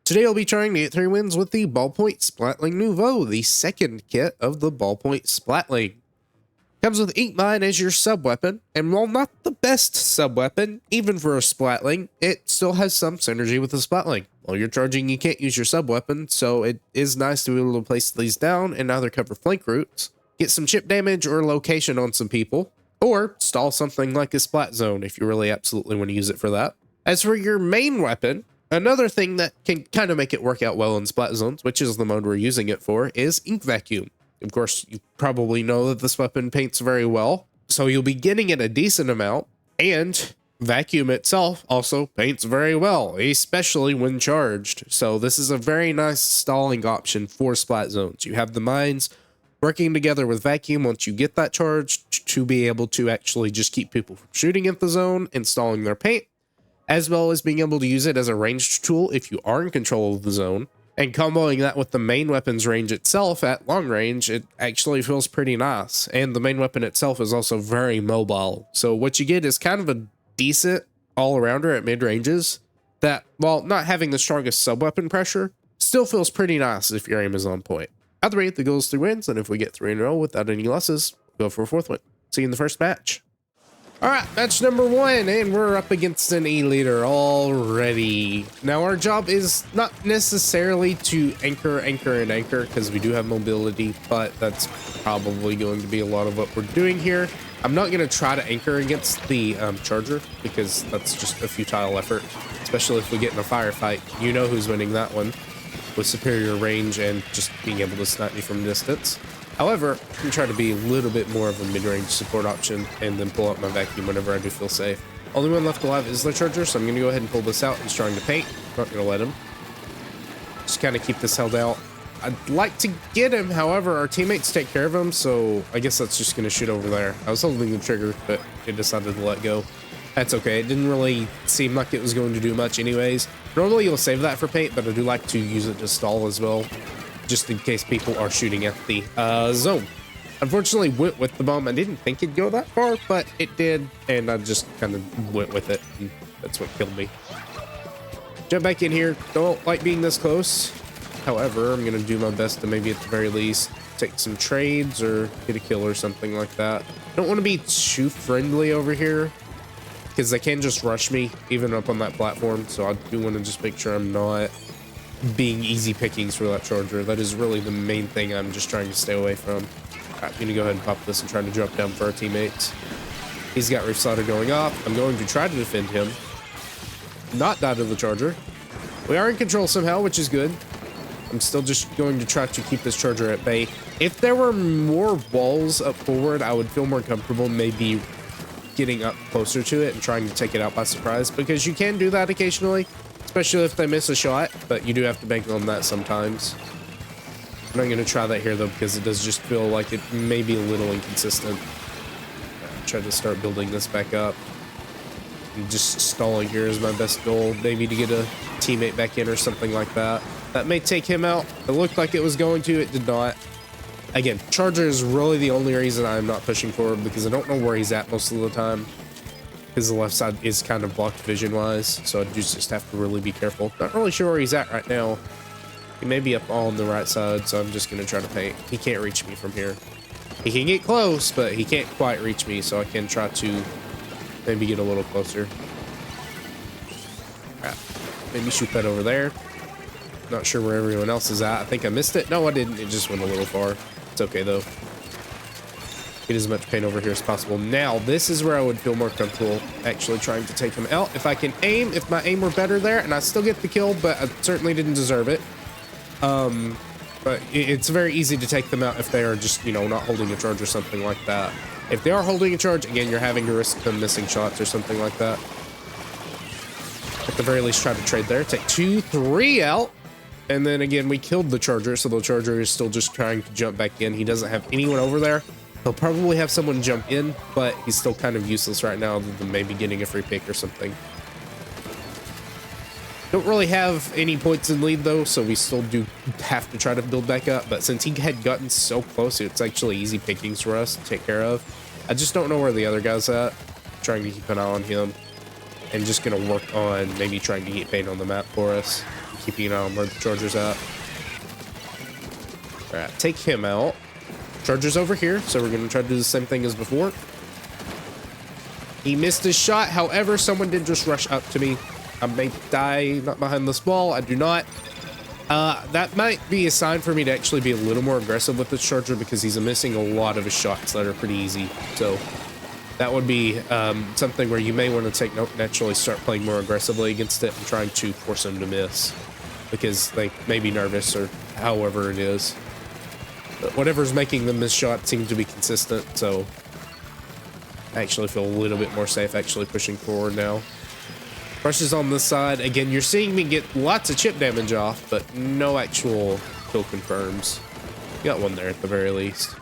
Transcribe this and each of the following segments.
Today I'll be trying to get 3 wins with the Ballpoint Splatling Nouveau, the second kit of the Ballpoint Splatling. Comes with Ink Mine as your sub-weapon, and while not the best sub-weapon, even for a Splatling, it still has some synergy with the Splatling. While you're charging, you can't use your sub-weapon, so it is nice to be able to place these down and either cover flank routes, get some chip damage or location on some people, or stall something like a Splat Zone if you really absolutely want to use it for that. As for your main weapon, another thing that can kind of make it work out well in Splat Zones, which is the mode we're using it for, is Ink Vacuum. Of course, you probably know that this weapon paints very well, so you'll be getting it a decent amount, and Vacuum itself also paints very well, especially when charged. So this is a very nice stalling option for Splat Zones. You have the mines working together with Vacuum once you get that charged to be able to actually just keep people from shooting at the zone, installing their paint, as well as being able to use it as a ranged tool if you are in control of the zone. And comboing that with the main weapon's range itself at long range, it actually feels pretty nice. And the main weapon itself is also very mobile. So what you get is kind of a decent all-arounder at mid-ranges that, while not having the strongest sub-weapon pressure, still feels pretty nice if your aim is on point. Out of the rate, the goal is 3 wins, and if we get 3 in a row without any losses, we'll go for a 4th win. See you in the first match. Alright, match number 1, and we're up against an E-leader already. Now, our job is not necessarily to anchor, because we do have mobility, but that's probably going to be a lot of what we're doing here. I'm not going to try to anchor against the charger, because that's just a futile effort, especially if we get in a firefight. You know who's winning that one, with superior range and just being able to snipe me from distance. However, I can try to be a little bit more of a mid-range support option and then pull out my vacuum whenever I do feel safe. Only one left alive is the charger, so I'm going to go ahead and pull this out. He's trying to paint. Not going to let him. Just kind of keep this held out. I'd like to get him, however, our teammates take care of him, so I guess that's just going to shoot over there. I was holding the trigger, but it decided to let go. That's okay. It didn't really seem like it was going to do much anyways. Normally you'll save that for paint, but I do like to use it to stall as well, just in case people are shooting at the zone. Unfortunately, went with the bomb. I didn't think it'd go that far, but it did, and I just kind of went with it, and that's what killed me. Jump back in here. Don't like being this close. However, I'm going to do my best to maybe at the very least take some trades or get a kill or something like that. Don't want to be too friendly over here, because they can just rush me, even up on that platform, so I do want to just make sure I'm not being easy pickings for that charger. That is really the main thing I'm just trying to stay away from. I'm going to go ahead and pop this and try to drop down for our teammates. He's got Reef Slaughter going off. I'm going to try to defend him. Not die to the charger. We are in control somehow, which is good. I'm still just going to try to keep this charger at bay. If there were more walls up forward, I would feel more comfortable maybe getting up closer to it and trying to take it out by surprise, because you can do that occasionally, especially if they miss a shot, but you do have to bank on that sometimes. I'm not going to try that here, though, because it does just feel like it may be a little inconsistent. Try to start building this back up. And just stalling here is my best goal, maybe to get a teammate back in or something like that. That may take him out. It looked like it was going to, it did not. Again, charger is really the only reason I'm not pushing forward, because I don't know where he's at most of the time. Because the left side is kind of blocked vision-wise, so I just have to really be careful. Not really sure where he's at right now. He may be up on the right side, so I'm just going to try to paint. He can't reach me from here. He can get close, but he can't quite reach me, so I can try to maybe get a little closer. Right. Maybe shoot that over there. Not sure where everyone else is at. I think I missed it. No, I didn't. It just went a little far. It's okay, though. Get as much paint over here as possible. Now, this is where I would feel more comfortable actually trying to take him out. If I can aim, if my aim were better there, and I still get the kill, but I certainly didn't deserve it. But it's very easy to take them out if they are just, you know, not holding a charge or something like that. If they are holding a charge, again, you're having to risk them missing shots or something like that. At the very least, try to trade there. Take 2, 3 out. And then again, we killed the charger, so the charger is still just trying to jump back in. He doesn't have anyone over there. He'll probably have someone jump in, but he's still kind of useless right now, other than maybe getting a free pick or something. Don't really have any points in lead, though, so we still do have to try to build back up. But since he had gotten so close, it's actually easy pickings for us to take care of. I just don't know where the other guy's at. I'm trying to keep an eye on him. And just going to work on maybe trying to get paint on the map for us. keeping an eye on where the charger's at. All right, take him out. Charger's over here, so we're gonna try to do the same thing as before. He missed his shot. However, someone did just rush up to me. I may die not behind this wall. I do not. That might be a sign for me to actually be a little more aggressive with this charger because he's missing a lot of his shots that are pretty easy. So that would be something where you may want to take note and actually start playing more aggressively against it and trying to force him to miss because they may be nervous or however it is. But whatever's making them miss shots seems to be consistent, so I actually feel a little bit more safe actually pushing forward now. Brushes on this side. Again, you're seeing me get lots of chip damage off, but no actual kill confirms. Got one there at the very least.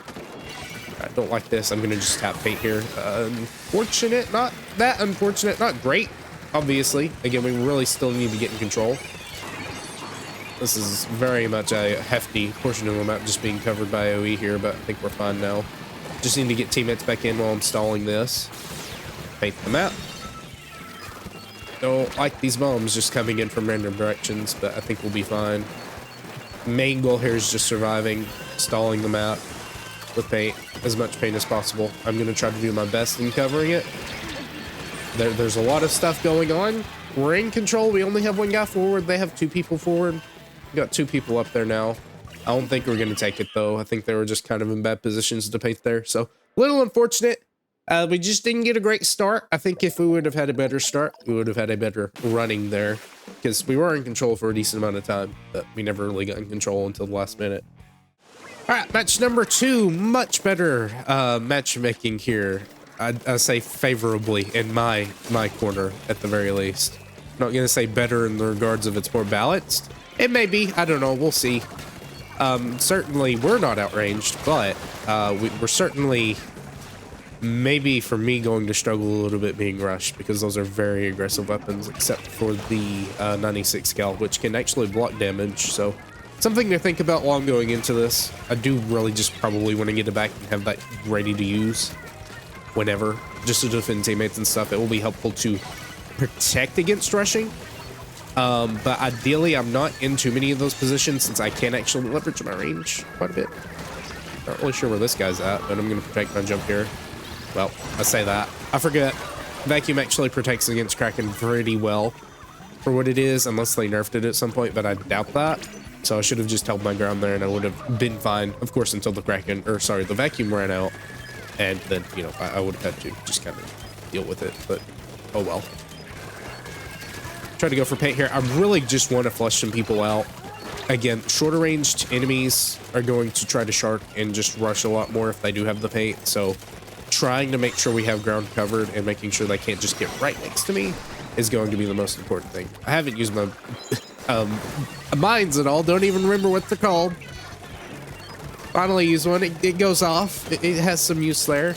I don't like this. I'm gonna just tap paint here. Unfortunate, not that unfortunate, not great, obviously. Again, we really still need to get in control. This is very much a hefty portion of the map just being covered by AoE here, but I think we're fine now. Just need to get teammates back in while I'm stalling this. Paint the map. Don't like these bombs just coming in from random directions, but I think we'll be fine. Main goal here is just surviving, stalling the map with paint, as much paint as possible. I'm going to try to do my best in covering it. There's a lot of stuff going on. We're in control. We only have one guy forward. They have two people forward. We got two people up there now. I don't think we're going to take it, though. I think they were just kind of in bad positions to paint there. So, a little unfortunate. We just didn't get a great start. I think if we would have had a better start, we would have had a better running there. Because we were in control for a decent amount of time. But we never really got in control until the last minute. Alright, match number 2. Much better matchmaking here. I say favorably in my corner, at the very least. I'm not going to say better in the regards of it's more balanced. It may be. I don't know. We'll see. Certainly, we're not outranged, but we're certainly, maybe for me, going to struggle a little bit being rushed, because those are very aggressive weapons, except for the 96 cal, which can actually block damage, so something to think about while I'm going into this. I do really just probably want to get it back and have that ready to use whenever, just to defend teammates and stuff. It will be helpful to protect against rushing. But ideally, I'm not in too many of those positions since I can actually leverage my range quite a bit. Not really sure where this guy's at, but I'm going to protect my jump here. Well, I say that. I forget. Vacuum actually protects against Kraken pretty well for what it is, unless they nerfed it at some point, but I doubt that. So I should have just held my ground there and I would have been fine, of course, until the Kraken, or sorry, the Vacuum ran out. And then, you know, I would have had to just kind of deal with it, but oh well. Try to go for paint here. I really just want to flush some people out. Again, shorter ranged enemies are going to try to shark and just rush a lot more if they do have the paint. So trying to make sure we have ground covered and making sure they can't just get right next to me is going to be the most important thing. I haven't used my mines at all. Don't even remember what they're called. Finally use one. It goes off. It has some use there.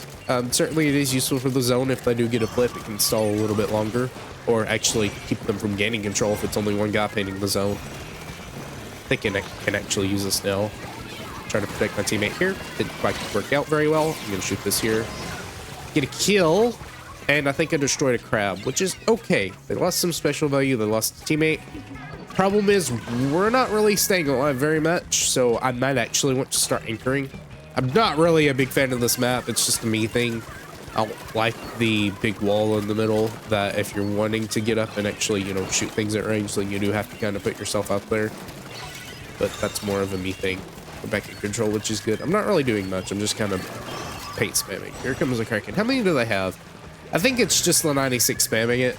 Certainly it is useful for the zone. If they do get a flip, it can stall a little bit longer. Or actually keep them from gaining control if it's only one guy painting the zone. I think I can actually use this now. Try to protect my teammate here. Didn't quite work out very well. I'm going to shoot this here. Get a kill. And I think I destroyed a crab, which is okay. They lost some special value. They lost a teammate. Problem is, we're not really staying alive very much, so I might actually want to start anchoring. I'm not really a big fan of this map. It's just a me thing. I don't like the big wall in the middle that if you're wanting to get up and actually, you know, shoot things at range, then you do have to kind of put yourself out there. But that's more of a me thing. We're back in control, which is good. I'm not really doing much. I'm just kind of paint spamming. Here comes the Kraken. How many do they have? I think it's just the 96 spamming it.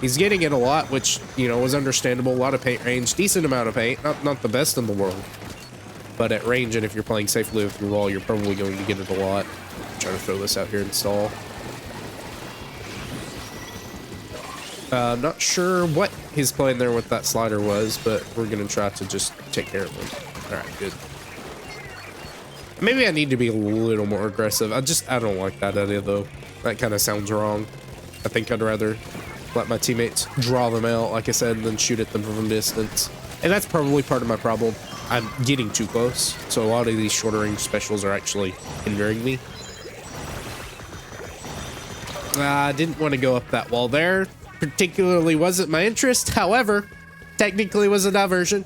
He's getting it a lot, which, you know, is understandable. A lot of paint range, decent amount of paint. Not the best in the world. But at range, and if you're playing safely with your wall, you're probably going to get it a lot. Try to throw this out here and stall. I'm not sure what his plan there with that slider was, but we're going to try to just take care of him. All right, good. Maybe I need to be a little more aggressive. I don't like that idea, though. That kind of sounds wrong. I think I'd rather let my teammates draw them out, like I said, and then shoot at them from a distance. And that's probably part of my problem. I'm getting too close, so a lot of these shorter range specials are actually hindering me. I didn't want to go up that wall there. Particularly wasn't my interest. However, technically was a diversion.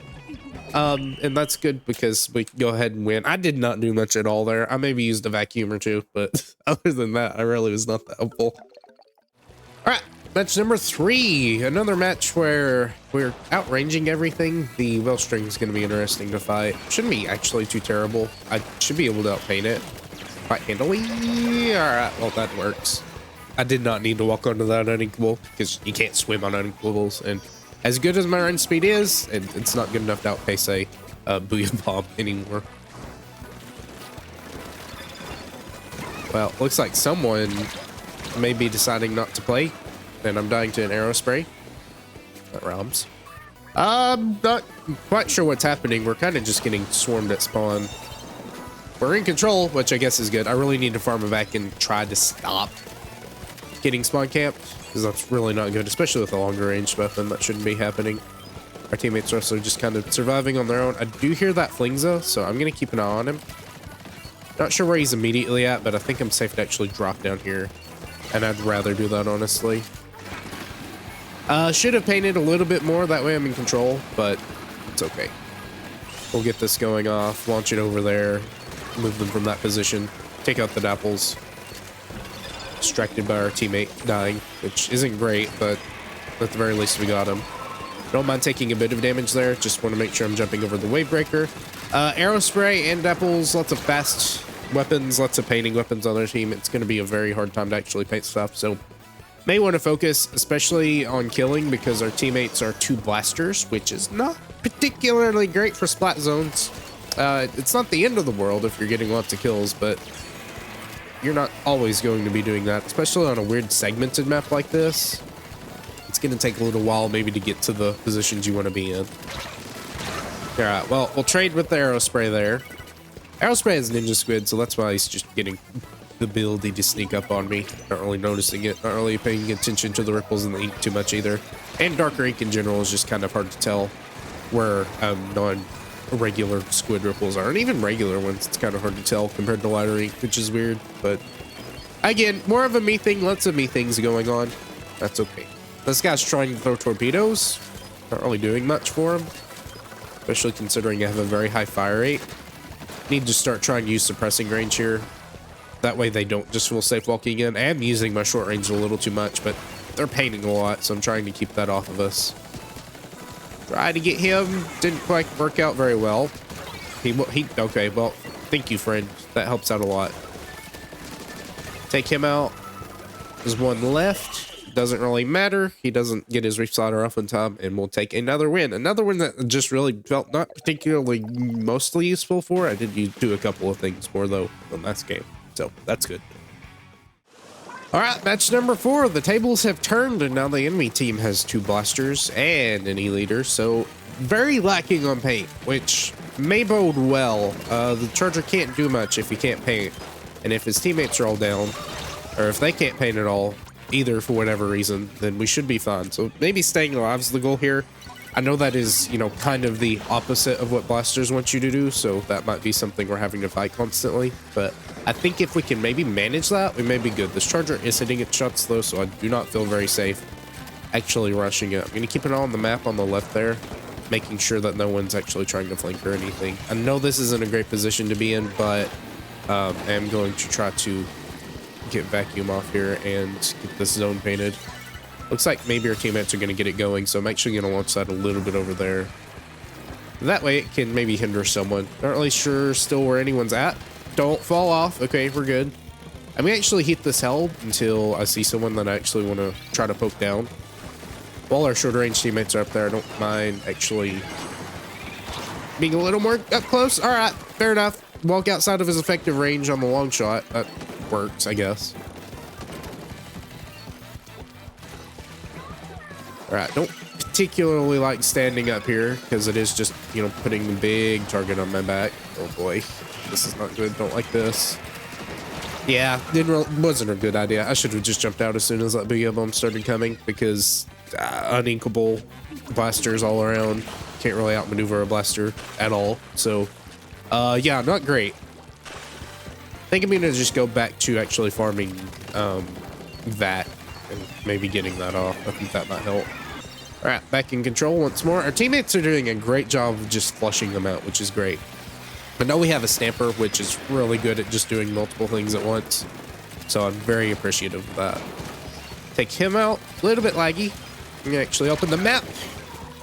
And that's good because we can go ahead and win. I did not do much at all there. I maybe used a vacuum or two, but other than that, I really was not that helpful. All right, match number 3. Another match where we're outranging everything. The well string is going to be interesting to fight. Shouldn't be actually too terrible. I should be able to outpaint it quite handily. All right, well, that works. I did not need to walk onto that uninkable because you can't swim on uninkables. And as good as my run speed is, it's not good enough to outpace a Booyah Bomb anymore. Well, looks like someone may be deciding not to play, and I'm dying to an arrow spray. That rhymes. I'm not quite sure what's happening. We're kind of just getting swarmed at spawn. We're in control, which I guess is good. I really need to farm it back and try to stop getting spawn camped, because that's really not good, especially with a longer range weapon. That shouldn't be happening. Our teammates are also just kind of surviving on their own. I do hear that Flingza, so I'm going to keep an eye on him. Not sure where he's immediately at, but I think I'm safe to actually drop down here. And I'd rather do that, honestly. Should have painted a little bit more, that way I'm in control, but it's okay. We'll get this going off, launch it over there, move them from that position, take out the dapples. Distracted by our teammate dying, which isn't great, but at the very least we got him. Don't mind taking a bit of damage there, just want to make sure I'm jumping over the wave breaker. Arrow spray and dapples, lots of fast weapons, lots of painting weapons on their team. It's going to be a very hard time to actually paint stuff, so may want to focus especially on killing because our teammates are 2 blasters, which is not particularly great for splat zones. It's not the end of the world if you're getting lots of kills, but you're not always going to be doing that, especially on a weird segmented map like this. It's going to take a little while maybe to get to the positions you want to be in. All right, well, we'll trade with the arrow spray there. Arrow spray is Ninja Squid, so that's why he's just getting the ability to sneak up on me. Not really noticing it, not really paying attention to the ripples in the ink too much either. And darker ink in general is just kind of hard to tell where non-regular squid ripples are. And even regular ones, it's kind of hard to tell compared to lighter ink, which is weird. But again, more of a me thing, lots of me things going on. That's okay. This guy's trying to throw torpedoes. Not really doing much for him, especially considering I have a very high fire rate. Need to start trying to use suppressing range here. That way they don't just feel safe walking in. I am using my short range a little too much, but they're painting a lot, so I'm trying to keep that off of us. Try to get him. Didn't quite work out very well. Okay, well, thank you, friend. That helps out a lot. Take him out. There's one left. Doesn't really matter. He doesn't get his reef slider off in time, and we'll take another win. Another one that just really felt not particularly mostly useful for. I did do a couple of things more, though, in last game. So that's good. All right, match number 4. The tables have turned, and now the enemy team has 2 blasters and an E-leader, so very lacking on paint, which may bode well. The Charger can't do much if he can't paint, and if his teammates are all down, or if they can't paint at all, either for whatever reason, then we should be fine. So maybe staying alive is the goal here. I know that is, you know, kind of the opposite of what blasters want you to do, so that might be something we're having to fight constantly, but I think if we can maybe manage that, we may be good. This Charger is hitting its shots though, so I do not feel very safe actually rushing it. I'm going to keep an eye on the map on the left there, making sure that no one's actually trying to flank or anything. I know this isn't a great position to be in, but I am going to try to get vacuum off here and get this zone painted. Looks like maybe our teammates are going to get it going, so I'm actually going to launch that a little bit over there. That way it can maybe hinder someone. Not really sure still where anyone's at. Don't fall off. Okay, we're good. I'm going to actually heat this held until I see someone that I actually want to try to poke down. While our shorter range teammates are up there, I don't mind actually being a little more up close. All right, fair enough. Walk outside of his effective range on the long shot. That works, I guess. All right, don't particularly like standing up here because it is just, you know, putting a big target on my back. Oh boy, this is not good. Don't like this. Yeah, wasn't a good idea. I should have just jumped out as soon as that Booyah Bomb started coming because uninkable blasters all around. Can't really outmaneuver a blaster at all. So, yeah, not great. I think I'm gonna just go back to actually farming that and maybe getting that off. I think that might help. All right, back in control once more. Our teammates are doing a great job of just flushing them out, which is great. I know we have a stamper, which is really good at just doing multiple things at once. So I'm very appreciative of that. Take him out. A little bit laggy. We can actually open the map.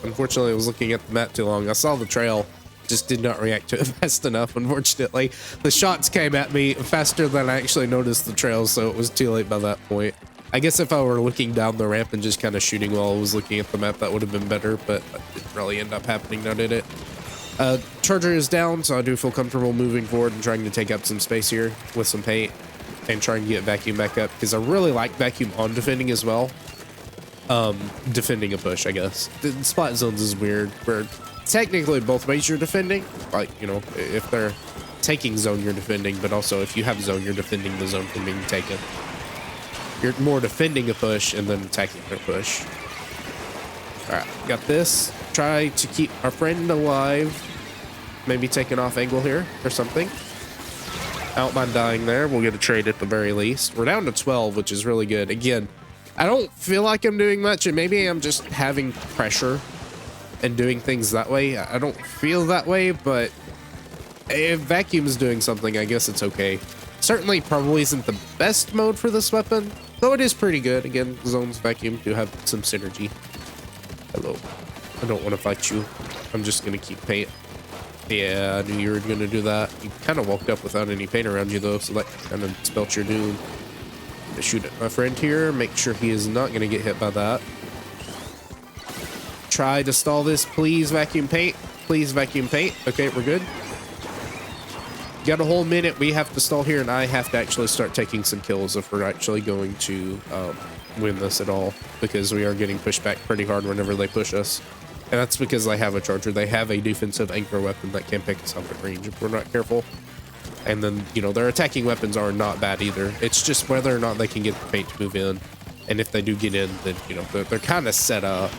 Unfortunately, I was looking at the map too long. I saw the trail. Just did not react to it fast enough, unfortunately. The shots came at me faster than I actually noticed the trail, so it was too late by that point. I guess if I were looking down the ramp and just kind of shooting while I was looking at the map, that would have been better, but that didn't really end up happening, now did it? Charger is down, so I do feel comfortable moving forward and trying to take up some space here with some paint and trying to get vacuum back up, because I really like vacuum on defending as well. Defending a push, I guess. The spot zones is weird, where technically both ways you're defending. Like, you know, if they're taking zone, you're defending, but also if you have zone, you're defending the zone from being taken. You're more defending a push and then attacking their push. All right, got this. Try to keep our friend alive. Maybe take an off angle here or something. I don't mind dying there. We'll get a trade at the very least. We're down to 12, which is really good. Again, I don't feel like I'm doing much, and maybe I'm just having pressure and doing things that way. I don't feel that way, but if vacuum is doing something, I guess it's okay. Certainly probably isn't the best mode for this weapon, though it is pretty good. Again, zones vacuum do have some synergy. Hello. I don't want to fight you. I'm just going to keep paint. Yeah, I knew you were going to do that. You kind of walked up without any paint around you, though, so that kind of spelt your doom. Shoot at my friend here. Make sure he is not going to get hit by that. Try to stall this. Please vacuum paint. Please vacuum paint. Okay, we're good. Got a whole minute. We have to stall here, and I have to actually start taking some kills if we're actually going to win this at all, because we are getting pushed back pretty hard whenever they push us. And that's because they have a charger. They have a defensive anchor weapon that can pick us up at range if we're not careful. And then, you know, their attacking weapons are not bad either. It's just whether or not they can get the paint to move in. And if they do get in, then, you know, they're kind of set up.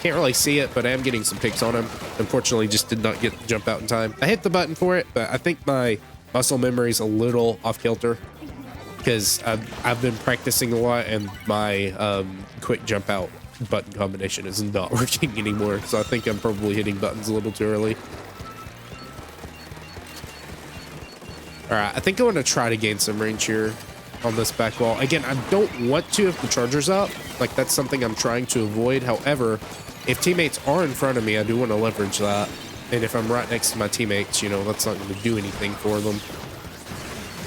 Can't really see it, but I am getting some picks on him. Unfortunately, just did not get the jump out in time. I hit the button for it, but I think my muscle memory is a little off kilter, because I've been practicing a lot, and my quick jump out button combination is not working anymore. So I think I'm probably hitting buttons a little too early. All right, I think I want to try to gain some range here on this back wall. Again, I don't want to if the charger's up. Like, that's something I'm trying to avoid. However, if teammates are in front of me, I do want to leverage that. And if I'm right next to my teammates, you know, that's not going to do anything for them.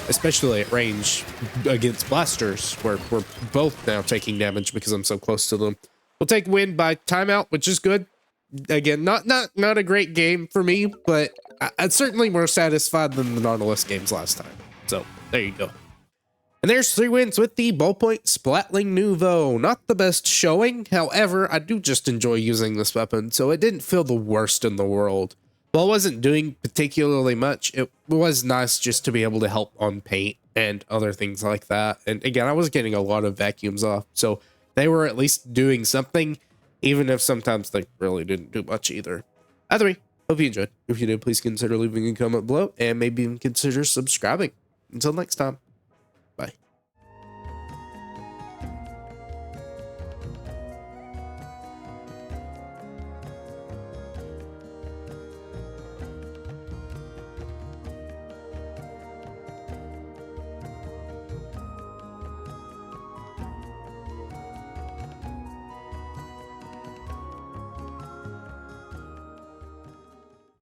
Especially at range against blasters, where we're both now taking damage because I'm so close to them. We'll take win by timeout, which is good. Again, not a great game for me, but I'm certainly more satisfied than the Nautilus games last time. So there you go. And there's 3 wins with the Ballpoint Splatling Nouveau. Not the best showing, however, I do just enjoy using this weapon, so it didn't feel the worst in the world. While I wasn't doing particularly much, it was nice just to be able to help on paint and other things like that. And again, I was getting a lot of vacuums off, so they were at least doing something, even if sometimes they really didn't do much either. Either way, hope you enjoyed. If you did, please consider leaving a comment below, and maybe even consider subscribing. Until next time, bye.